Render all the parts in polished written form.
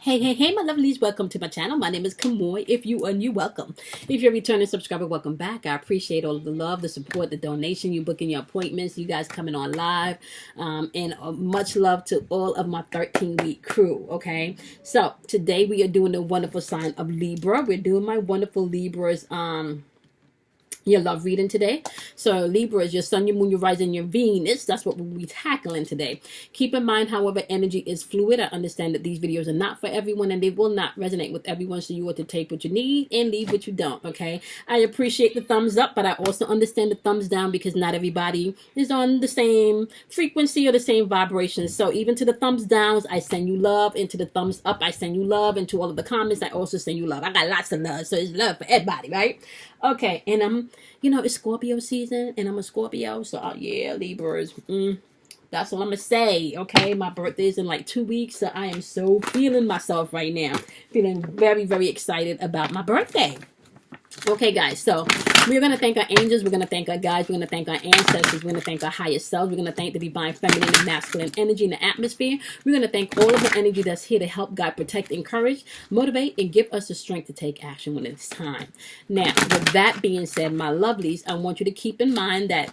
Hey, my lovelies, welcome to my channel. My name is Kamoy. If you are new, welcome. If you're a returning subscriber, welcome back. I appreciate all of the love, the support, the donation, you booking your appointments, you guys coming on live, and much love to all of my 13-week crew, okay? So, today we are doing the wonderful sign of Libra. We're doing my wonderful Libras, your love reading today. So Libra is your sun, your moon, your rising, your Venus. That's what we'll be tackling today. Keep in mind, however, energy is fluid. I understand that these videos are not for everyone and they will not resonate with everyone. So you ought to take what you need and leave what you don't. Okay. I appreciate the thumbs up, but I also understand the thumbs down because not everybody is on the same frequency or the same vibration. So even to the thumbs downs, I send you love. And to the thumbs up, I send you love. And to all of the comments, I also send you love. I got lots of love. So it's love for everybody, right? Okay, and it's Scorpio season, and I'm a Scorpio, so yeah, Libras, that's all I'm gonna say, okay? My birthday is in like 2 weeks, so I am so feeling myself right now, feeling very, very excited about my birthday. Okay, guys, so we're going to thank our angels, we're going to thank our guides, we're going to thank our ancestors, we're going to thank our higher selves, we're going to thank the divine feminine and masculine energy in the atmosphere. We're going to thank all of the energy that's here to help guide, protect, encourage, motivate, and give us the strength to take action when it's time. Now, with that being said, my lovelies, I want you to keep in mind that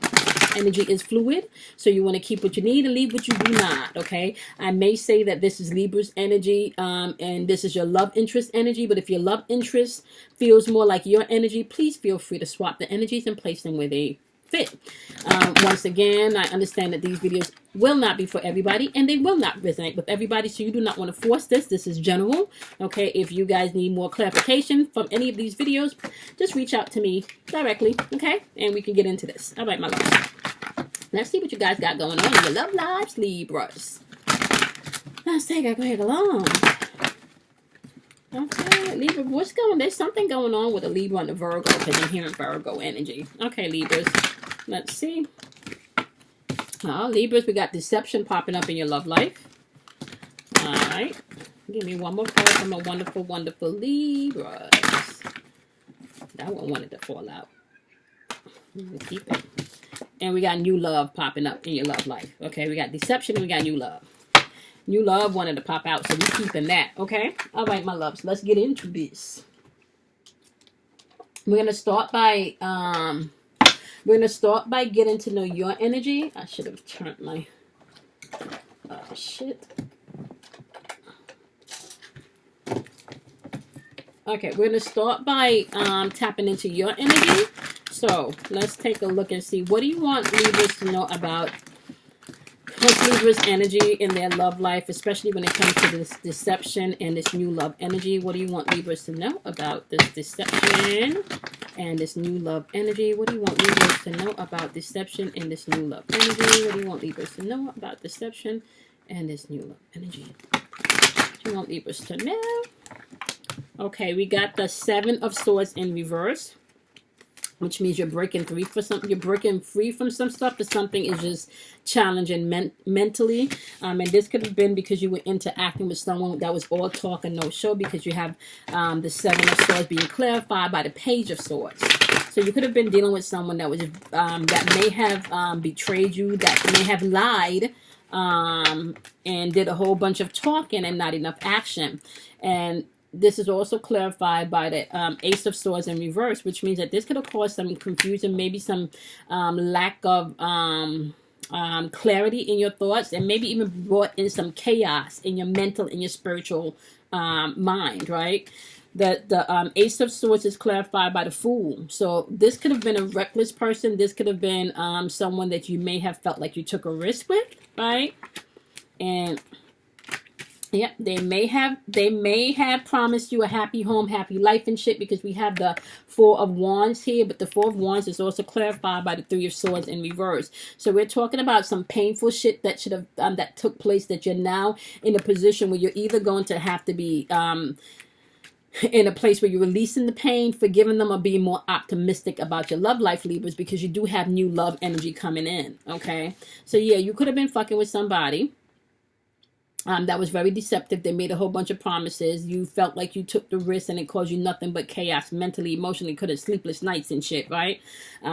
energy is fluid, so you want to keep what you need and leave what you do not, okay? I may say that this is Libra's energy, and this is your love interest energy, but if your love interest feels more like your energy, please feel free to swap the energies and place them where they fit. Once again, I understand that these videos will not be for everybody, and they will not resonate with everybody, so you do not want to force this. This is general, okay? If you guys need more clarification from any of these videos, just reach out to me directly, okay? And we can get into this. All right, my love. Let's see what you guys got going on in your love lives, Libras. Let's take a quick along. Okay, Libra, what's going on? There's something going on with a Libra and a Virgo because I'm hearing Virgo energy. Okay, Libras, let's see. Libras, we got deception popping up in your love life. All right. Give me one more card from a wonderful, wonderful Libras. That one wanted to fall out. Keep it. And we got new love popping up in your love life. Okay, we got deception and we got new love. New love wanted to pop out, so we're keeping that. Okay? All right, my loves. Let's get into this. We're gonna start by getting to know your energy. I should have turned my shit. Okay, we're gonna start by tapping into your energy. So let's take a look and see, what do you want Libras to know about Libra's energy in their love life, especially when it comes to this deception and this new love energy? What do you want Libras to know about this deception and this new love energy? What do you want Libras to know about deception and this new love energy? What do you want Libras to know about deception and this new love energy? What do you want Libras to know? Okay, we got the Seven of Swords in reverse, which means you're breaking free for something. You're breaking free from some stuff, but something is just challenging mentally. And this could have been because you were interacting with someone that was all talk and no show, because you have the Seven of Swords being clarified by the Page of Swords. So you could have been dealing with someone that was that may have betrayed you, that may have lied, and did a whole bunch of talking and not enough action. And this is also clarified by the Ace of Swords in reverse, which means that this could have caused some confusion, maybe some lack of clarity in your thoughts, and maybe even brought in some chaos in your mental and your spiritual mind, right? The Ace of Swords is clarified by the Fool. So this could have been a reckless person. This could have been someone that you may have felt like you took a risk with, right? And yeah, they may have promised you a happy home, happy life and shit, because we have the Four of Wands here, but the Four of Wands is also clarified by the Three of Swords in reverse. So we're talking about some painful shit that should have that took place, that you're now in a position where you're either going to have to be in a place where you're releasing the pain, forgiving them, or being more optimistic about your love life, Libras, because you do have new love energy coming in. Okay, so yeah, you could have been fucking with somebody that was very deceptive. They made a whole bunch of promises. You felt like you took the risk and it caused you nothing but chaos mentally, emotionally. Could have sleepless nights and shit, right?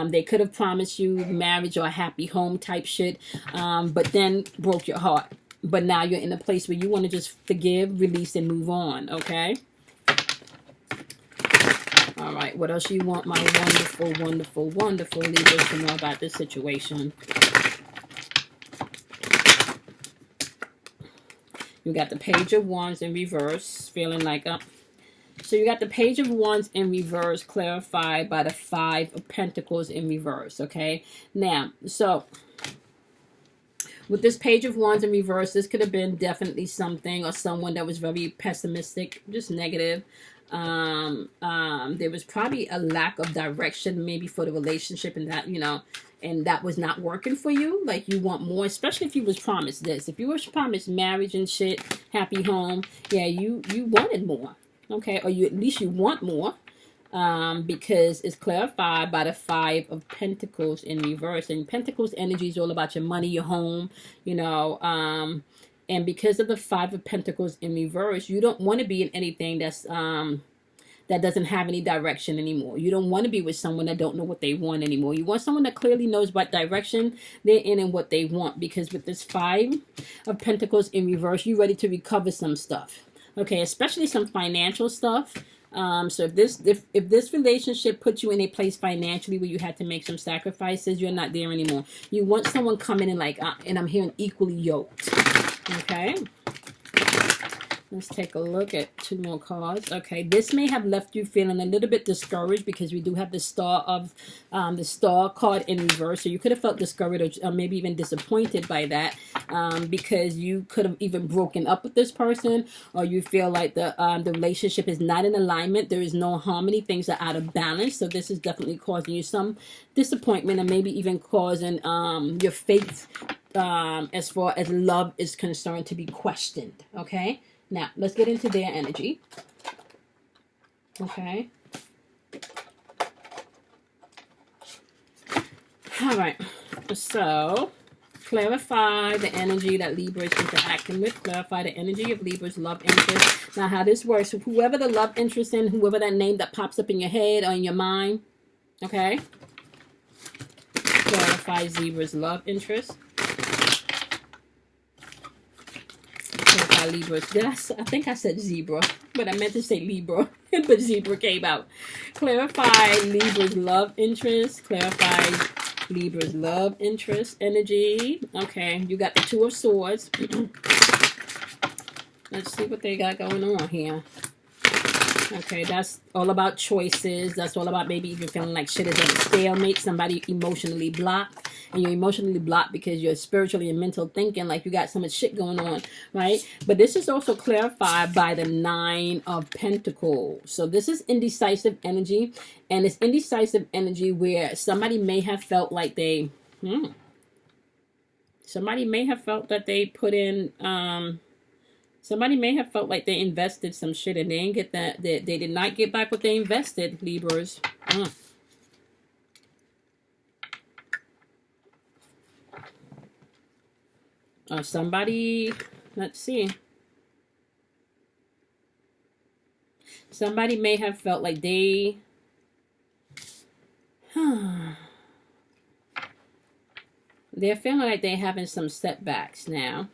They could have promised you marriage or a happy home type shit, but then broke your heart. But now you're in a place where you want to just forgive, release, and move on, okay? All right, what else you want my wonderful, wonderful, wonderful Libras to know about this situation? You got the Page of Wands in reverse, feeling like so you got the Page of Wands in reverse, clarified by the Five of Pentacles in reverse, okay? Now, so with this Page of Wands in reverse, this could have been definitely something or someone that was very pessimistic, just negative. There was probably a lack of direction maybe for the relationship, and that, you know, and that was not working for you. Like, you want more, especially if you was promised this. If you was promised marriage and shit, happy home, yeah, you wanted more, okay? Or you at least you want more, because it's clarified by the Five of Pentacles in reverse. And Pentacles energy is all about your money, your home, you know, and because of the Five of Pentacles in reverse, you don't want to be in anything that's that doesn't have any direction anymore. You don't want to be with someone that don't know what they want anymore. You want someone that clearly knows what direction they're in and what they want. Because with this Five of Pentacles in reverse, you're ready to recover some stuff. Okay, especially some financial stuff. So if this relationship puts you in a place financially where you had to make some sacrifices, you're not there anymore. You want someone coming in like, and I'm hearing equally yoked. Okay. Let's take a look at two more cards. Okay, this may have left you feeling a little bit discouraged because we do have the Star card in reverse. So you could have felt discouraged or maybe even disappointed by that, because you could have even broken up with this person, or you feel like the relationship is not in alignment. There is no harmony. Things are out of balance. So this is definitely causing you some disappointment, and maybe even causing your faith, as far as love is concerned, to be questioned. Okay. Now, let's get into their energy. Okay. All right. So, clarify the energy that Libra is interacting with. Clarify the energy of Libra's love interest. Now, how this works. Whoever the love interest in, whoever that name that pops up in your head or in your mind. Okay. Clarify Libra's love interest. Libras. I think I said zebra, but I meant to say Libra, but zebra came out. Clarify Libra's love interest. Clarify Libra's love interest energy. Okay, you got the Two of Swords. Let's see what they got going on here. Okay, that's all about choices. That's all about maybe even feeling like shit is at a stalemate. Somebody emotionally blocked. And you're emotionally blocked because you're spiritually and mental thinking like you got so much shit going on, right? But this is also clarified by the Nine of Pentacles. So this is indecisive energy. And it's indecisive energy where somebody may have felt like they... Somebody may have felt that they put in... Somebody may have felt like they invested some shit and they didn't get that. They did not get back what they invested, Libras. Somebody, let's see. Somebody may have felt like they... They're feeling like they're having some setbacks now.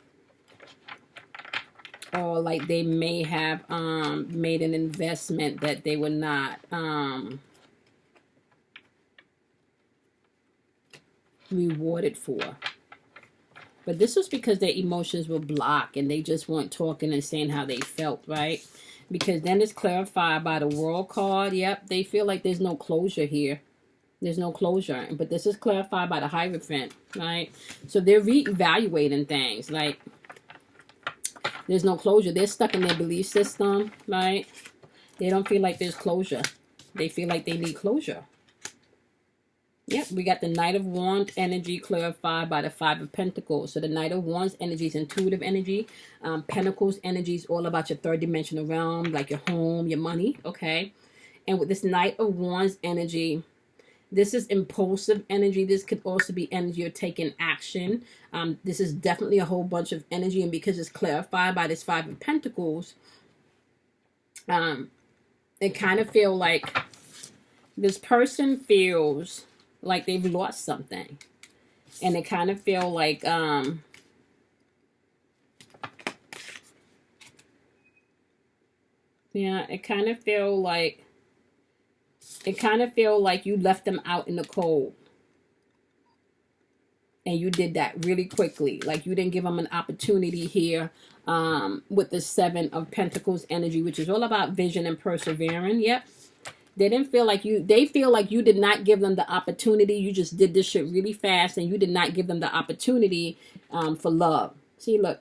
Or like they may have made an investment that they were not rewarded for. But this was because their emotions were blocked and they just weren't talking and saying how they felt, right? Because then it's clarified by the World card. Yep, they feel like there's no closure here. There's no closure. But this is clarified by the Hierophant, right? So they're reevaluating things. Like, there's no closure. They're stuck in their belief system, right? They don't feel like there's closure. They feel like they need closure. Yep, we got the Knight of Wands energy clarified by the Five of Pentacles. So the Knight of Wands energy is intuitive energy. Pentacles energy is all about your third dimensional realm, like your home, your money, okay? And with this Knight of Wands energy, this is impulsive energy. This could also be energy of taking action. This is definitely a whole bunch of energy. And because it's clarified by this Five of Pentacles, it kind of feel like this person feels like they've lost something. And they kind of feel like Yeah, it kind of feel like you left them out in the cold. And you did that really quickly. Like, you didn't give them an opportunity here with the Seven of Pentacles energy, which is all about vision and persevering. Yep. They didn't feel like you, they feel like you did not give them the opportunity. You just did this shit really fast and you did not give them the opportunity for love. See, look.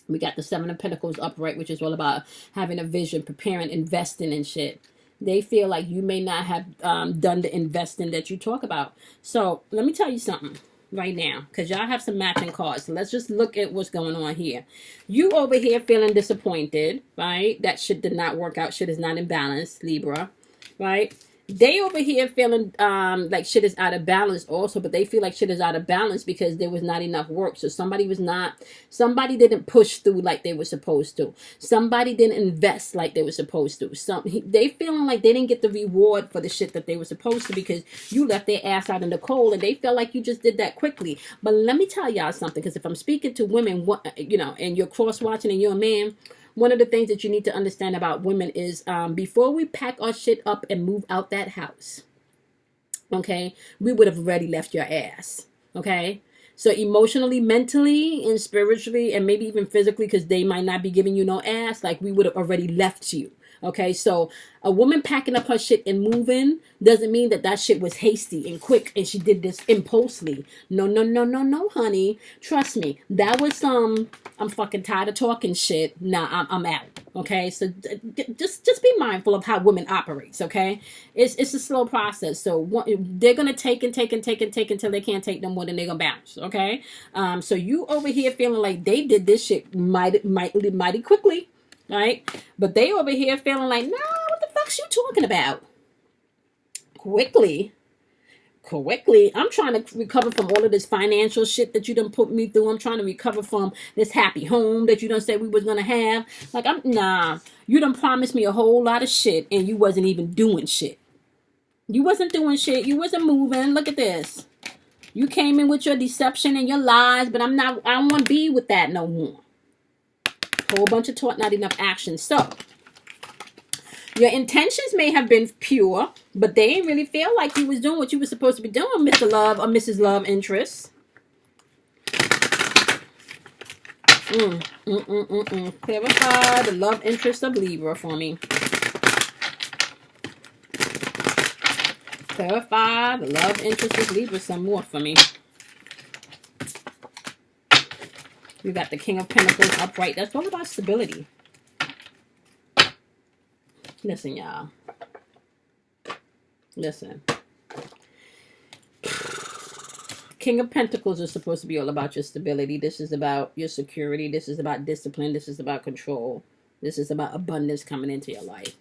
We got the Seven of Pentacles upright, which is all about having a vision, preparing, investing and shit. They feel like you may not have done the investing that you talk about. So let me tell you something right now, because y'all have some matching cards. So let's just look at what's going on here. You over here feeling disappointed, right? That shit did not work out. Shit is not in balance, Libra, right? They over here feeling like shit is out of balance also, but they feel like shit is out of balance because there was not enough work. So somebody didn't push through like they were supposed to. Somebody didn't invest like they were supposed to. They feeling like they didn't get the reward for the shit that they were supposed to because you left their ass out in the cold and they felt like you just did that quickly. But let me tell y'all something, because if I'm speaking to women, you know, and you're cross-watching and you're a man, one of the things that you need to understand about women is before we pack our shit up and move out that house, okay, we would have already left your ass, okay? So emotionally, mentally, and spiritually, and maybe even physically, because they might not be giving you no ass, like we would have already left you. Okay, so a woman packing up her shit and moving doesn't mean that that shit was hasty and quick and she did this impulsively. No, no, no, no, no, honey. Trust me. That was I'm fucking tired of talking shit. Nah, I'm out. Okay, so just be mindful of how women operates. Okay, it's a slow process. So they're gonna take until they can't take no more, then they're gonna bounce. Okay, so you over here feeling like they did this shit mighty quickly. Right? But they over here feeling like, no, what the fuck's you talking about? Quickly. I'm trying to recover from all of this financial shit that you done put me through. I'm trying to recover from this happy home that you done said we was going to have. Like, nah. You done promised me a whole lot of shit and you wasn't even doing shit. You wasn't doing shit. You wasn't moving. Look at this. You came in with your deception and your lies, but I don't want to be with that no more. Whole bunch of talk, not enough action. So your intentions may have been pure, but they didn't really feel like you was doing what you were supposed to be doing, Mr. Love or Mrs. Love Interest. Clarify the love interest of Libra for me. Clarify the love interest of Libra some more for me. We got the King of Pentacles upright. That's all about stability. Listen, y'all. Listen. King of Pentacles is supposed to be all about your stability. This is about your security. This is about discipline. This is about control. This is about abundance coming into your life.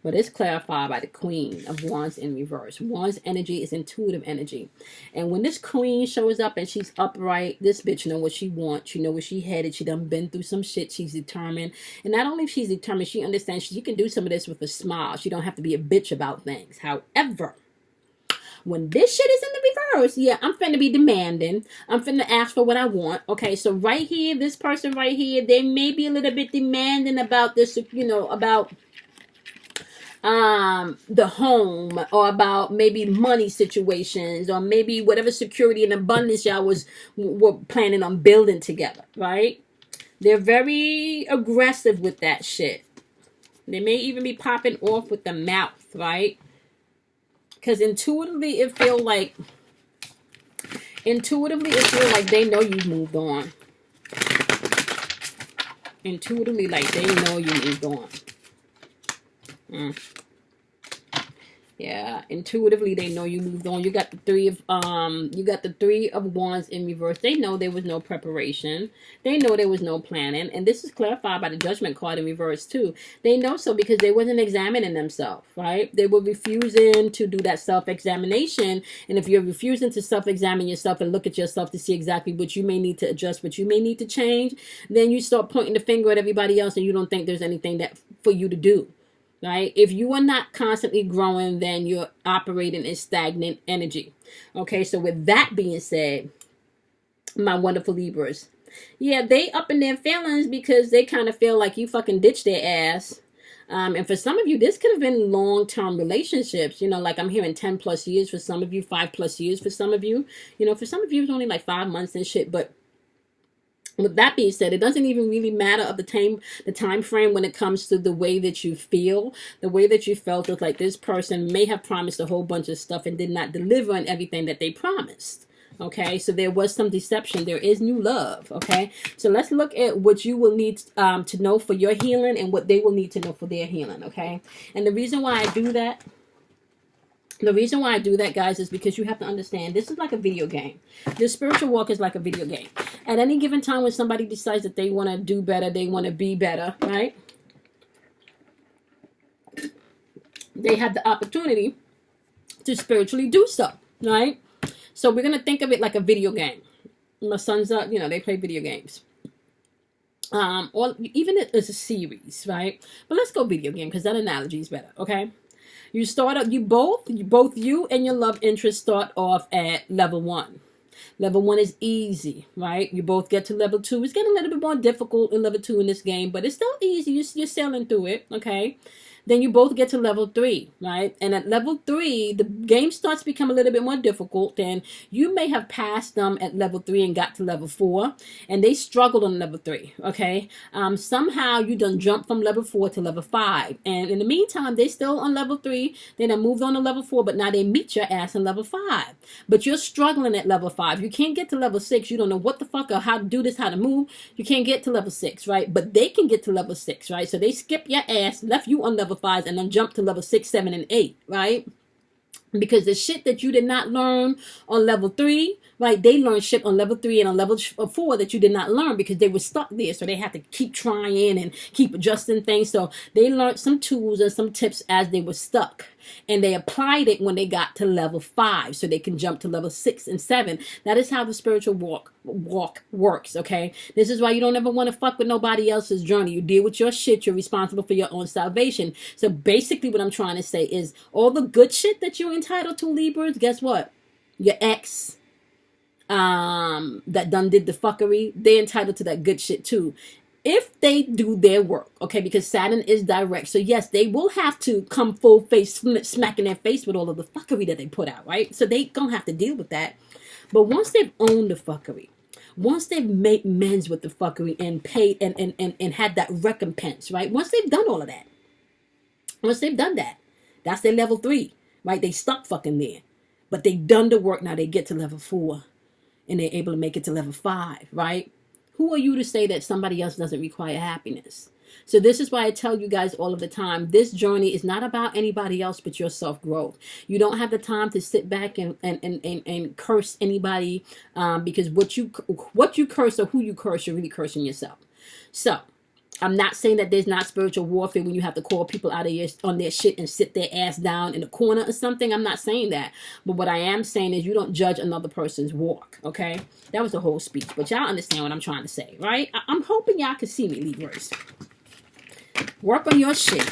But it's clarified by the Queen of Wands in reverse. Wands energy is intuitive energy. And when this Queen shows up and she's upright, this bitch know what she wants. She know where she headed. She done been through some shit. She's determined. And not only she's determined, she understands she can do some of this with a smile. She don't have to be a bitch about things. However, when this shit is in the reverse, yeah, I'm finna be demanding. I'm finna ask for what I want. Okay, so right here, this person right here, they may be a little bit demanding about this, you know, about the home, or about maybe money situations, or maybe whatever security and abundance y'all were planning on building together, right? They're very aggressive with that shit. They may even be popping off with the mouth, right? Because intuitively it feels like they know you've moved on. Intuitively, like they know you moved on. Yeah, intuitively they know you moved on. You got the three of Wands in reverse. They know there was no preparation. They know there was no planning. And this is clarified by the Judgment card in reverse too. They know so because they wasn't examining themselves, right? They were refusing to do that self-examination. And if you're refusing to self-examine yourself and look at yourself to see exactly what you may need to adjust, what you may need to change, then you start pointing the finger at everybody else and you don't think there's anything that for you to do. Right? If you are not constantly growing, then you're operating in stagnant energy. Okay, so with that being said, my wonderful Libras, yeah, they up in their feelings because they kind of feel like you fucking ditched their ass. And for some of you, this could have been long-term relationships, you know, like I'm hearing 10 plus years for some of you, 5+ years for some of you. You know, for some of you, it's only like 5 months and shit. But with that being said, it doesn't even really matter of the time frame when it comes to the way that you feel. The way that you felt was like this person may have promised a whole bunch of stuff and did not deliver on everything that they promised. Okay, so there was some deception. There is new love. Okay, so let's look at what you will need to know for your healing and what they will need to know for their healing. Okay, and the reason why I do that, guys, is because you have to understand this is like a video game. Your spiritual walk is like a video game. At any given time when somebody decides that they want to do better, they want to be better, right? They have the opportunity to spiritually do so, right? So we're going to think of it like a video game. My sons are, you know, they play video games. Or even as a series, right? But let's go video game because that analogy is better, okay? You start up, both you and your love interest start off at level 1. Level 1 is easy, right? You both get to level 2. It's getting a little bit more difficult in level 2 in this game, but it's still easy. You're sailing through it, okay? Then you both get to level 3, right? And at level 3, the game starts to become a little bit more difficult. And you may have passed them at level 3 and got to level 4, and they struggled on level 3, okay? Somehow you done jumped from level 4 to level 5. And in the meantime, they still on level 3. They done moved on to level 4, but now they meet your ass in level 5. But you're struggling at level 5. You can't get to level 6. You don't know what the fuck or how to do this, how to move. You can't get to level 6, right? But they can get to level 6, right? So they skip your ass, left you on level 5, and then jump to level 6, 7, and 8, right? Because the shit that you did not learn on level 3, right? They learned shit on level 3 and on level 4 that you did not learn because they were stuck there. So they had to keep trying and keep adjusting things. So they learned some tools and some tips as they were stuck. And they applied it when they got to level 5 so they can jump to level 6 and 7. That is how the spiritual walk works, okay? This is why you don't ever want to fuck with nobody else's journey. You deal with your shit. You're responsible for your own salvation. So basically what I'm trying to say is all the good shit that you're entitled to, Libras, guess what? Your ex that done did the fuckery, they're entitled to that good shit too. If they do their work, okay, because Saturn is direct. So yes, they will have to come full face, smacking their face with all of the fuckery that they put out, right? So they gonna have to deal with that. But once they've owned the fuckery, once they've made amends with the fuckery and paid and had that recompense, right? Once they've done all of that, once they've done that, that's their level 3, right? They stuck fucking there. But they done the work. Now they get to level 4 and they're able to make it to level 5, right? Who are you to say that somebody else doesn't require happiness? So this is why I tell you guys all of the time, this journey is not about anybody else but your self-growth. You don't have the time to sit back and curse anybody because what you curse or who you curse, you're really cursing yourself. So I'm not saying that there's not spiritual warfare when you have to call people out of on their shit and sit their ass down in a corner or something. I'm not saying that. But what I am saying is you don't judge another person's walk, okay? That was the whole speech. But y'all understand what I'm trying to say, right? I'm hoping y'all can see me, Libras. Work on your shit,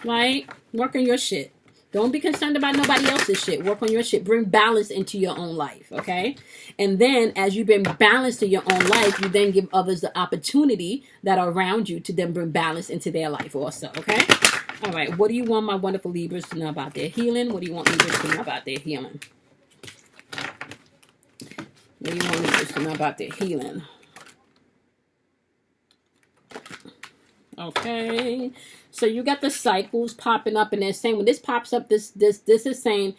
right? Work on your shit. Don't be concerned about nobody else's shit. Work on your shit. Bring balance into your own life, okay? And then as you bring balance to your own life, you then give others the opportunity that are around you to then bring balance into their life also, okay? All right, what do you want my wonderful Libras to know about their healing? What do you want Libras to know about their healing? What do you want Libras to know about their healing? Okay, so you got the cycles popping up, and they're saying when this pops up, this is saying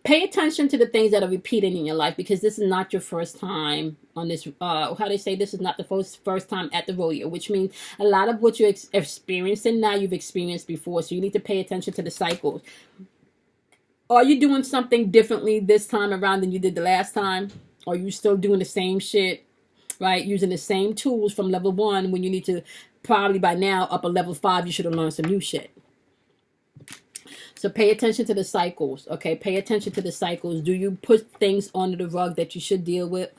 pay attention to the things that are repeating in your life because this is not your first time on this. How they say this is not the first time at the rodeo, which means a lot of what you're experiencing now you've experienced before. So you need to pay attention to the cycles. Are you doing something differently this time around than you did the last time? Are you still doing the same shit, right? Using the same tools from level 1 when you need to. Probably by now, up a level 5, you should have learned some new shit. So pay attention to the cycles, okay? Pay attention to the cycles. Do you put things under the rug that you should deal with?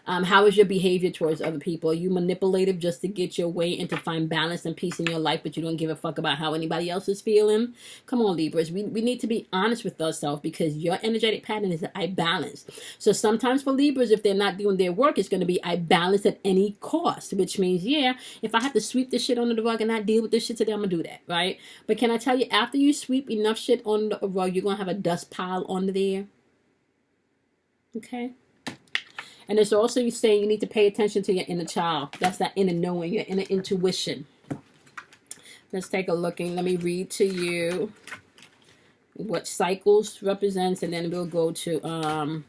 How is your behavior towards other people? Are you manipulative just to get your way and to find balance and peace in your life, but you don't give a fuck about how anybody else is feeling? Come on, Libras. We need to be honest with ourselves, because your energetic pattern is I balance. So sometimes for Libras, if they're not doing their work, it's going to be I balance at any cost, which means, yeah, if I have to sweep this shit under the rug and not deal with this shit today, I'm going to do that, right? But can I tell you, after you sweep enough shit on the rug, you're going to have a dust pile under there. Okay? And it's also saying you need to pay attention to your inner child. That's that inner knowing, your inner intuition. Let's take a look and let me read to you what cycles represents, and then we'll go to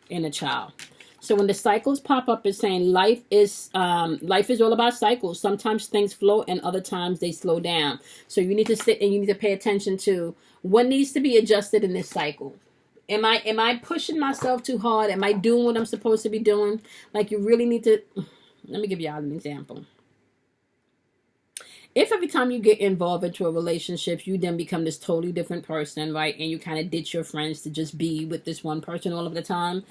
inner child. So when the cycles pop up, it's saying life is all about cycles. Sometimes things flow and other times they slow down. So you need to sit and you need to pay attention to what needs to be adjusted in this cycle. Am I pushing myself too hard? Am I doing what I'm supposed to be doing? Like, you really need to... Let me give y'all an example. If every time you get involved into a relationship, you then become this totally different person, right? And you kind of ditch your friends to just be with this one person all of the time,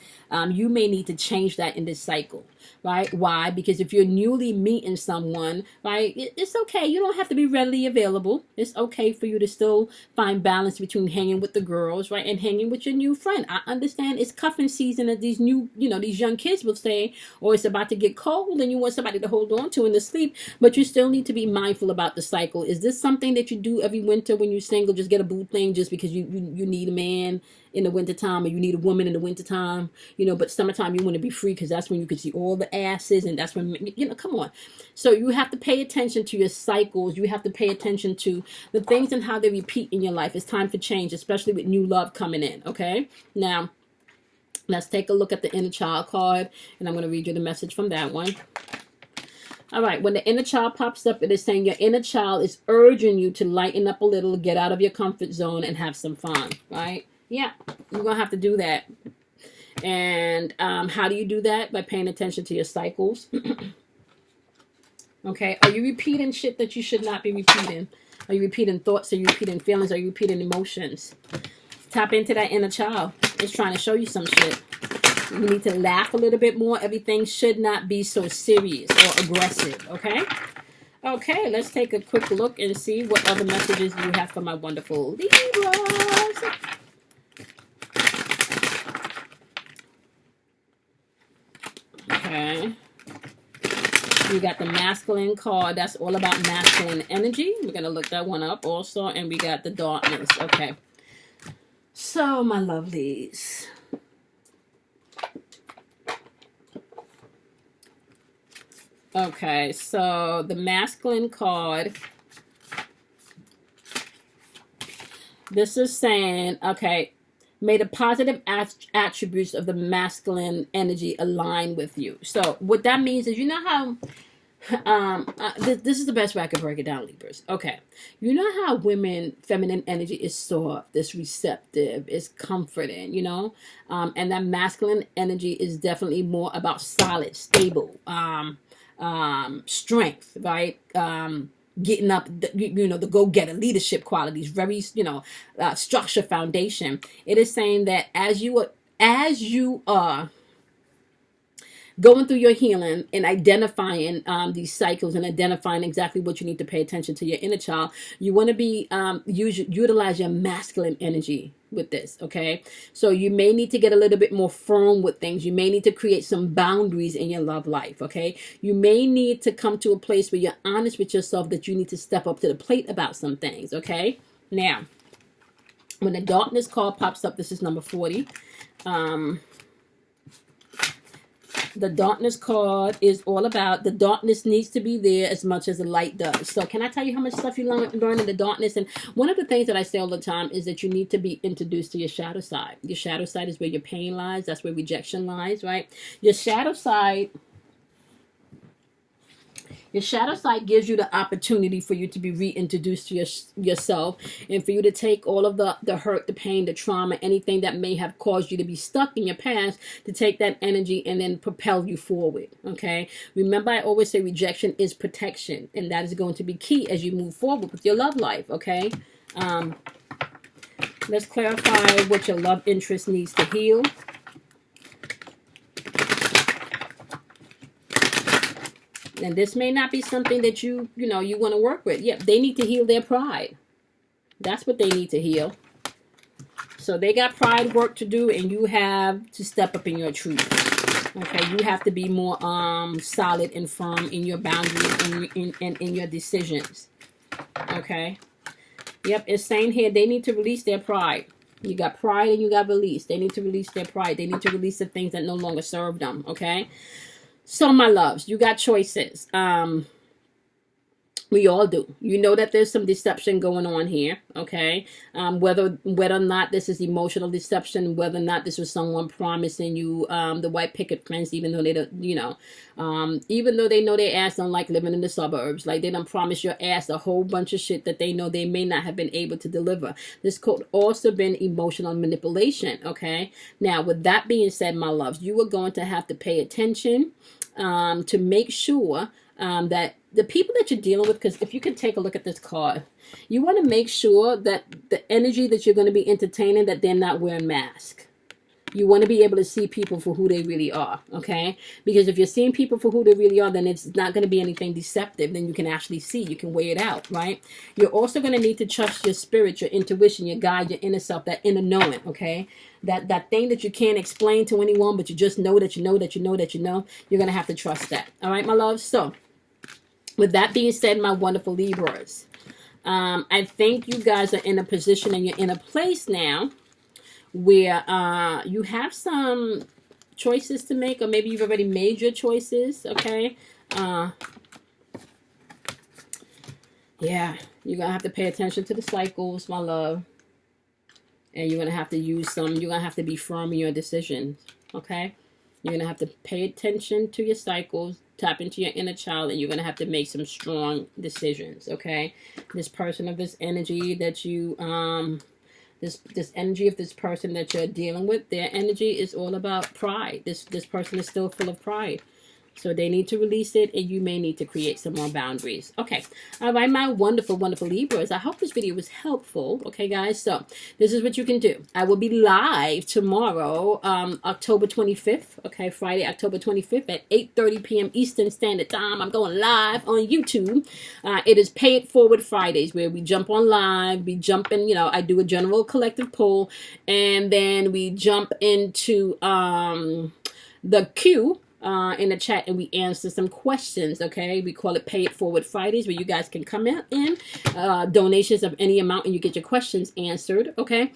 you may need to change that in this cycle, right? Why? Because if you're newly meeting someone, right, it's okay. You don't have to be readily available. It's okay for you to still find balance between hanging with the girls, right, and hanging with your new friend. I understand it's cuffing season, as these new, these young kids will say, or it's about to get cold and you want somebody to hold on to in the sleep, but you still need to be mindful about the cycle. Is this something that you do every winter when you're single? Just get a boo thing just because you need a man in the wintertime, or you need a woman in the wintertime, but summertime you want to be free because that's when you can see all the asses, and that's when, come on. So you have to pay attention to your cycles. You have to pay attention to the things and how they repeat in your life. It's time for change, especially with new love coming in, okay? Now, let's take a look at the inner child card, and I'm going to read you the message from that one. All right, when the inner child pops up, it is saying your inner child is urging you to lighten up a little, get out of your comfort zone, and have some fun, right? Yeah, you're going to have to do that. And how do you do that? By paying attention to your cycles. Okay, are you repeating shit that you should not be repeating? Are you repeating thoughts? Are you repeating feelings? Are you repeating emotions? Tap into that inner child. It's trying to show you some shit. You need to laugh a little bit more. Everything should not be so serious or aggressive, okay? Okay, let's take a quick look and see what other messages you have for my wonderful Libras. Okay. You got the masculine card. That's all about masculine energy. We're going to look that one up also. And we got the darkness. Okay. So, my lovelies. Okay, so the masculine card, this is saying, okay, may the positive attributes of the masculine energy align with you. So what that means is, how, this is the best way I could break it down, Libras. Okay, you know how feminine energy is soft, it's receptive, it's comforting, and that masculine energy is definitely more about solid, stable, strength, right? Getting up, the go-getter, leadership qualities, very, structure, foundation. It is saying that as you are going through your healing and identifying these cycles and identifying exactly what you need to pay attention to your inner child, you want to be utilize your masculine energy with this, okay? So you may need to get a little bit more firm with things. You may need to create some boundaries in your love life, okay? You may need to come to a place where you're honest with yourself that you need to step up to the plate about some things, okay? Now, when the darkness card pops up, this is number 40. The darkness card is all about the darkness needs to be there as much as the light does. So can I tell you how much stuff you learn in the darkness? And one of the things that I say all the time is that you need to be introduced to your shadow side. Your shadow side is where your pain lies. That's where rejection lies, right? Your shadow side gives you the opportunity for you to be reintroduced to yourself, and for you to take all of the hurt, the pain, the trauma, anything that may have caused you to be stuck in your past, to take that energy and then propel you forward, okay? Remember, I always say rejection is protection, and that is going to be key as you move forward with your love life, okay? Let's clarify what your love interest needs to heal. And this may not be something that you want to work with. Yep, they need to heal their pride. That's what they need to heal. So they got pride work to do, and you have to step up in your truth. Okay, you have to be more solid and firm in your boundaries and in your decisions. Okay. Yep, it's saying here they need to release their pride. You got pride and you got release. They need to release their pride. They need to release the things that no longer serve them. Okay. So my loves, you got choices. We all do. You know that there's some deception going on here, okay? Whether or not this is emotional deception, whether or not this was someone promising you the white picket fence, even though they don't, even though they know their ass don't like living in the suburbs, like they don't promise your ass a whole bunch of shit that they know they may not have been able to deliver. This could also been emotional manipulation, okay? Now, with that being said, my loves, you are going to have to pay attention to make sure that the people that you're dealing with, because if you can take a look at this card, you want to make sure that the energy that you're going to be entertaining, that they're not wearing masks. You want to be able to see people for who they really are, okay? Because if you're seeing people for who they really are, then it's not going to be anything deceptive. Then you can actually see. You can weigh it out, right? You're also going to need to trust your spirit, your intuition, your guide, your inner self, that inner knowing, okay? That thing that you can't explain to anyone, but you just know that you know that you know that you know. You're going to have to trust that, all right, my love? So, with that being said, my wonderful Libras, I think you guys are in a position and you're in a place now where you have some choices to make, or maybe you've already made your choices, okay? Yeah, you're going to have to pay attention to the cycles, my love. And you're going to have to use some, you're going to have to be firm in your decisions, okay? You're going to have to pay attention to your cycles, tap into your inner child, and you're going to have to make some strong decisions, okay? This person of this energy that you, this energy of this person that you're dealing with, their energy is all about pride. This person is still full of pride. So they need to release it, and you may need to create some more boundaries. Okay. All right, my wonderful, wonderful Libras. I hope this video was helpful. Okay, guys. So this is what you can do. I will be live tomorrow, October 25th. Okay, Friday, October 25th at 8:30 p.m. Eastern Standard Time. I'm going live on YouTube. It is Pay It Forward Fridays, where we jump on live. We jump in, I do a general collective poll, and then we jump into the queue in the chat, and we answer some questions, okay? We call it Pay It Forward Fridays, where you guys can come out in donations of any amount, and you get your questions answered, okay?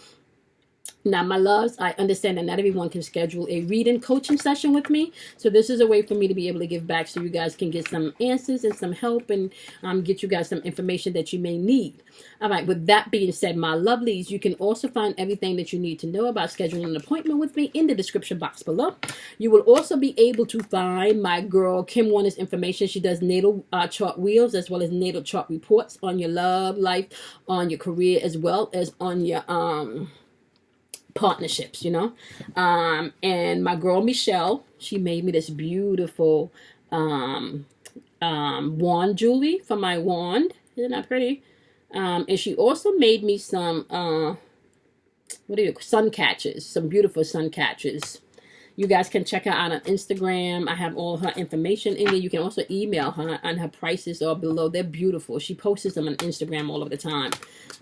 Now, my loves, I understand that not everyone can schedule a reading coaching session with me. So this is a way for me to be able to give back so you guys can get some answers and some help, and get you guys some information that you may need. All right, with that being said, my lovelies, you can also find everything that you need to know about scheduling an appointment with me in the description box below. You will also be able to find my girl Kim Warner's information. She does natal chart wheels as well as natal chart reports on your love life, on your career, as well as on your partnerships, and my girl Michelle, she made me this beautiful wand jewelry for my wand. Isn't that pretty? And she also made me some sun catchers, some beautiful sun catchers. You guys can check her out on Instagram. I have all her information in there. You can also email her, and her prices are below. They're beautiful. She posts them on Instagram all of the time.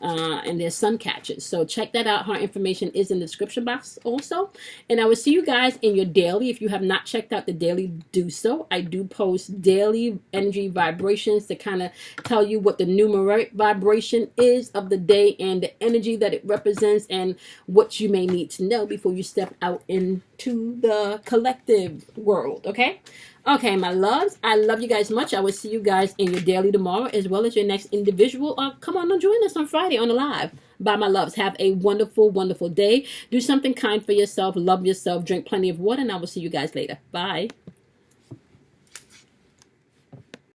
And they're sun catchers. So check that out. Her information is in the description box also. And I will see you guys in your daily. If you have not checked out the daily, do so. I do post daily energy vibrations to kind of tell you what the numeric vibration is of the day and the energy that it represents, and what you may need to know before you step out into the collective world, okay? Okay, my loves, I love you guys much. I will see you guys in your daily tomorrow, as well as your next individual. Come on and join us on Friday on the live. Bye, my loves. Have a wonderful, wonderful day. Do something kind for yourself. Love yourself. Drink plenty of water, and I will see you guys later. Bye.